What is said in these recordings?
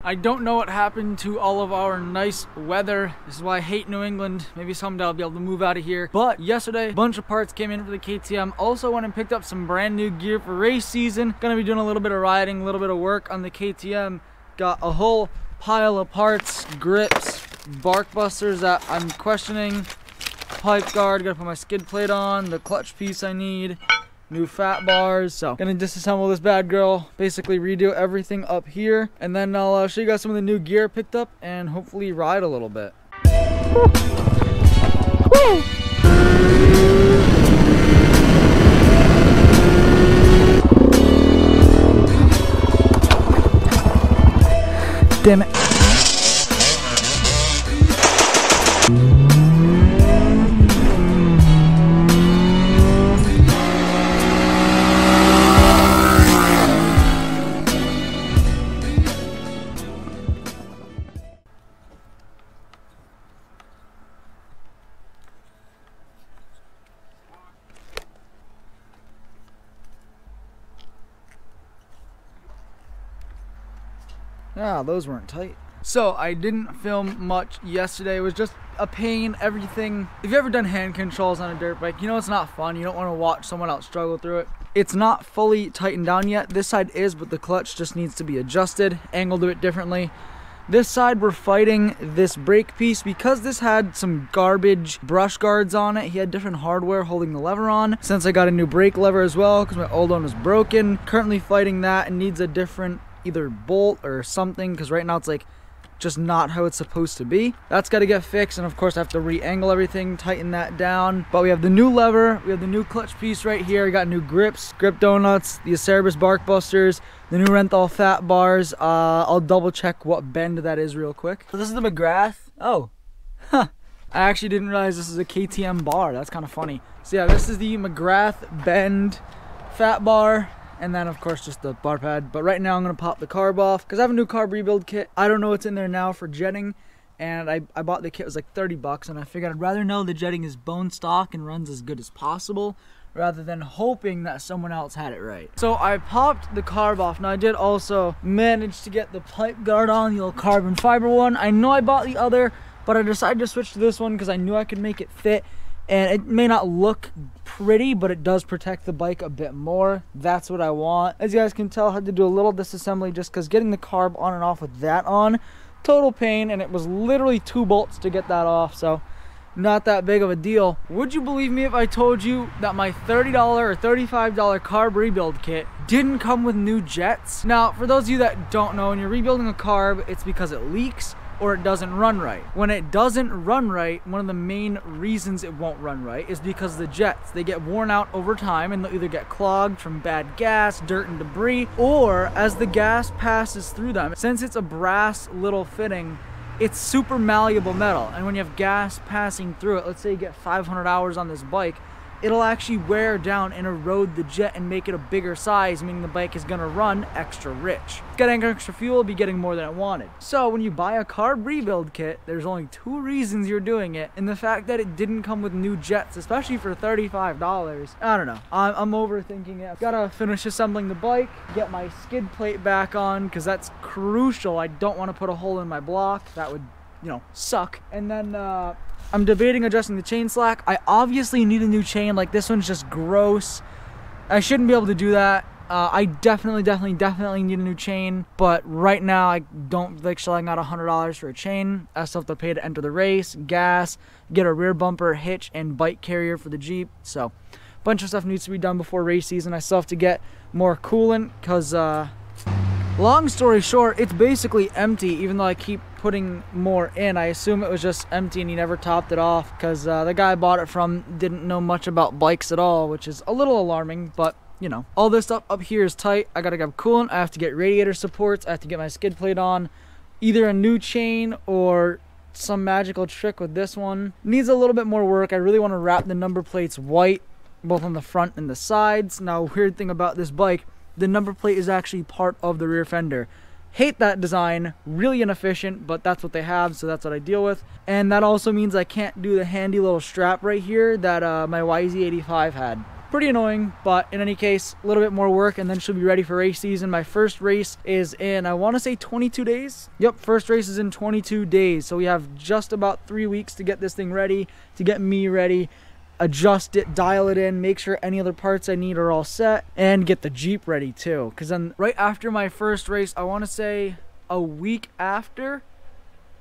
I don't know what happened to all of our nice weather. This is why I hate New England. Maybe someday I'll be able to move out of here. But yesterday, a bunch of parts came in for the KTM. Also went and picked up some brand new gear for race season. Gonna be doing a little bit of riding, a little bit of work on the KTM. Got a whole pile of parts, grips, bark busters that I'm questioning, pipe guard, gotta put my skid plate on, the clutch piece I need, new fat bars. So gonna disassemble this bad girl, basically redo everything up here, and then I'll show you guys some of the new gear I picked up and hopefully ride a little bit. Woo! Damn it. Ah, those weren't tight. So I didn't film much yesterday. It was just a pain, everything. If you've ever done hand controls on a dirt bike, you know it's not fun. You don't want to watch someone else struggle through it. It's not fully tightened down yet. This side is, but the clutch just needs to be adjusted, angled a bit differently. This side, we're fighting this brake piece because this had some garbage brush guards on it. He had different hardware holding the lever on. Since I got a new brake lever as well, because my old one was broken. Currently fighting that and needs a different either bolt or something, because right now it's like just not how it's supposed to be. That's got to get fixed, and of course I have to re-angle everything, tighten that down. But we have the new lever, we have the new clutch piece right here. We got new grips, grip donuts, the Acerbis bark busters, the new Renthal fat bars. I'll double check what bend that is real quick. So this is the McGrath. Oh, huh. I actually didn't realize this is a KTM bar. That's kind of funny. So yeah, this is the McGrath bend fat bar. And then of course just the bar pad. But right now I'm gonna pop the carb off because I have a new carb rebuild kit. I don't know what's in there now for jetting, and I bought the kit. It was like 30 bucks, and I figured I'd rather know the jetting is bone stock and runs as good as possible rather than hoping that someone else had it right. So I popped the carb off. Now I did also manage to get the pipe guard on, the old carbon fiber one. I know I bought the other, but I decided to switch to this one because I knew I could make it fit. And it may not look pretty, but it does protect the bike a bit more. That's what I want. As you guys can tell, I had to do a little disassembly just because getting the carb on and off with that on, total pain, and it was literally 2 bolts to get that off, so not that big of a deal. Would you believe me if I told you that my $30 or $35 carb rebuild kit didn't come with new jets? Now, for those of you that don't know, when you're rebuilding a carb, it's because it leaks or it doesn't run right. When it doesn't run right, one of the main reasons it won't run right is because the jets, they get worn out over time, and they'll either get clogged from bad gas, dirt and debris, or as the gas passes through them. Since it's a brass little fitting, it's super malleable metal, and when you have gas passing through it, let's say you get 500 hours on this bike, it'll actually wear down and erode the jet and make it a bigger size, meaning the bike is gonna run extra rich. Getting extra fuel, be getting more than it wanted. So when you buy a carb rebuild kit, there's only 2 reasons you're doing it, and the fact that it didn't come with new jets, especially for $35, I don't know. I'm overthinking it. Gotta finish assembling the bike, get my skid plate back on, because that's crucial. I don't want to put a hole in my block. That would, you know, suck. And then I'm debating adjusting the chain slack. I obviously need a new chain. Like, this one's just gross. I shouldn't be able to do that. I definitely need a new chain, but right now I don't like shelling out $100 for a chain. I still have to pay to enter the race, gas, get a rear bumper, hitch, and bike carrier for the Jeep. So a bunch of stuff needs to be done before race season. I still have to get more coolant because long story short, it's basically empty, even though I keep putting more in. I assume it was just empty and he never topped it off because the guy I bought it from didn't know much about bikes at all, which is a little alarming, but you know. All this stuff up here is tight. I gotta get coolant. I have to get radiator supports. I have to get my skid plate on. Either a new chain or some magical trick with this one. Needs a little bit more work. I really want to wrap the number plates white, both on the front and the sides. Now, weird thing about this bike, the number plate is actually part of the rear fender. Hate that design, really inefficient, but that's what they have, so that's what I deal with. And that also means I can't do the handy little strap right here that my YZ85 had. Pretty annoying, but in any case, a little bit more work and then she'll be ready for race season. My first race is in, I want to say 22 days. Yep, first race is in 22 days. So we have just about 3 weeks to get this thing ready, to get me ready, adjust it, dial it in, make sure any other parts I need are all set, and get the Jeep ready too. Because then right after my first race, I want to say a week after,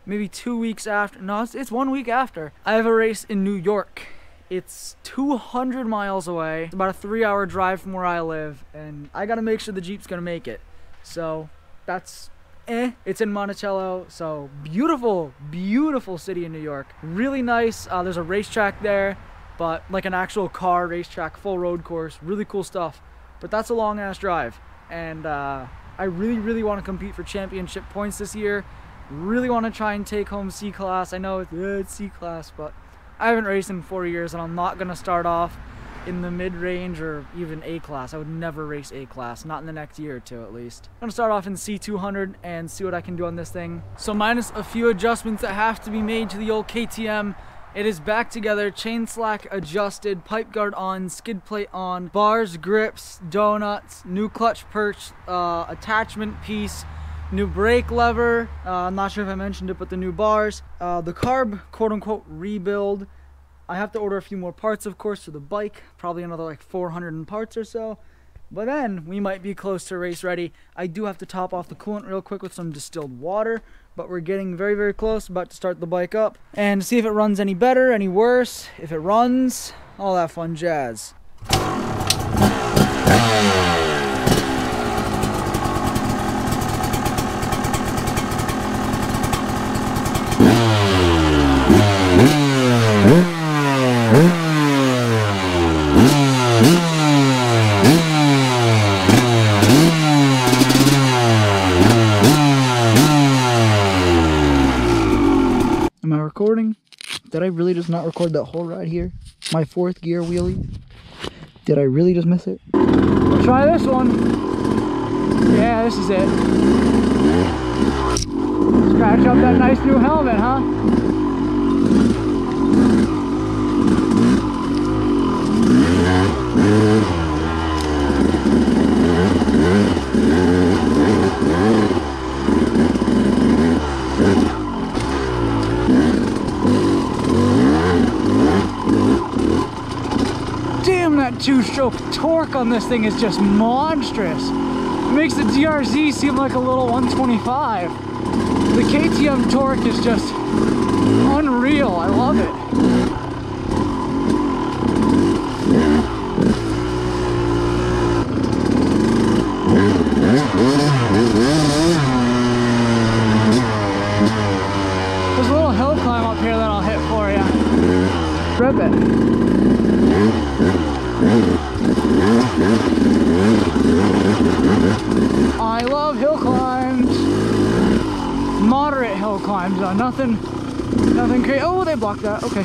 maybe 2 weeks after, no, it's 1 week after, I have a race in New York. It's 200 miles away. It's about a 3-hour drive from where I live, and I gotta make sure the Jeep's gonna make it. So that's it's in Monticello. So beautiful, beautiful city in New York. Really nice. There's a racetrack there, but like an actual car racetrack, full road course, really cool stuff. But that's a long ass drive, and I really want to compete for championship points this year. Really want to try and take home C class. I know it's C class, but I haven't raced in 4 years, and I'm not going to start off in the mid-range or even A class. I would never race A class, not in the next year or two at least. I'm going to start off in C200 and see what I can do on this thing. So minus a few adjustments that have to be made to the old KTM, it is back together, chain slack adjusted, pipe guard on, skid plate on, bars, grips, donuts, new clutch perch, attachment piece, new brake lever, I'm not sure if I mentioned it, but the new bars, the carb quote-unquote rebuild. I have to order a few more parts, of course, for the bike, probably another like 400 parts or so, but then we might be close to race ready. I do have to top off the coolant real quick with some distilled water, but we're getting very close, about to start the bike up and see if it runs any better, any worse, if it runs, all that fun jazz. Am I recording? Did I really just not record that whole ride here? My 4th gear wheelie? Did I really just miss it? We'll try this one. Yeah, this is it. Scratch up that nice new helmet, huh? Damn, that 2-stroke torque on this thing is just monstrous. It makes the DRZ seem like a little 125. The KTM torque is just unreal. I love it. There's a little hill climb up here that I'll hit for you. Rip it. I love hill climbs. Moderate hill climbs, nothing crazy. Oh, they blocked that. Okay.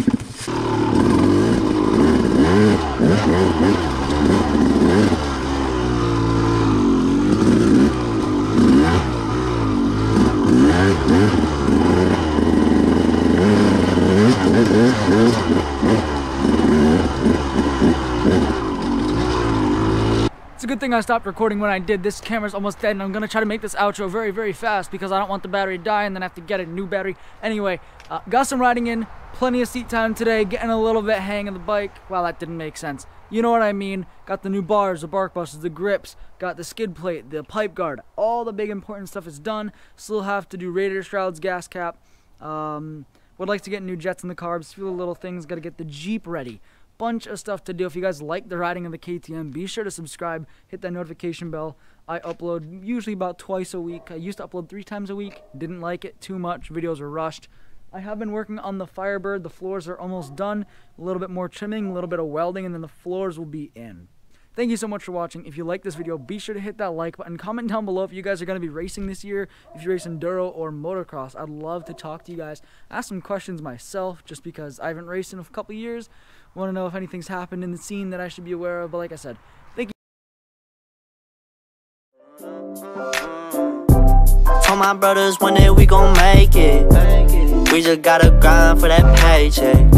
It's a good thing I stopped recording when I did. This camera's almost dead, and I'm gonna try to make this outro very fast because I don't want the battery to die and then have to get a new battery. Anyway, got some riding in, plenty of seat time today, getting a little bit hang of the bike. Well, that didn't make sense. You know what I mean. Got the new bars, the bark buses, the grips, got the skid plate, the pipe guard. All the big important stuff is done. Still have to do radiator shrouds, gas cap. Would like to get new jets in the carbs, a few little things. Got to get the Jeep ready. Bunch of stuff to do. If you guys like the riding of the KTM, be sure to subscribe, hit that notification bell. I upload usually about twice a week. I used to upload 3 times a week. Didn't like it too much. Videos were rushed. I have been working on the Firebird. The floors are almost done. A little bit more trimming, a little bit of welding, and then the floors will be in. Thank you so much for watching. If you like this video, be sure to hit that like button. Comment down below if you guys are going to be racing this year, if you race Enduro or motocross. I'd love to talk to you guys. Ask some questions myself, just because I haven't raced in a couple years. Want to know if anything's happened in the scene that I should be aware of. But like I said, thank you. Told my brothers one day we gon' make it. We just gotta grind for that paycheck.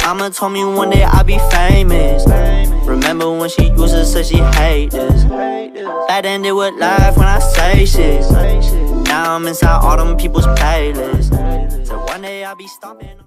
Mama told me one day I'll be famous. Remember Remember when she used to say she hate this. Back then they would laugh when I say shit. Now I'm inside all them people's playlists. So one day I'll be stomping.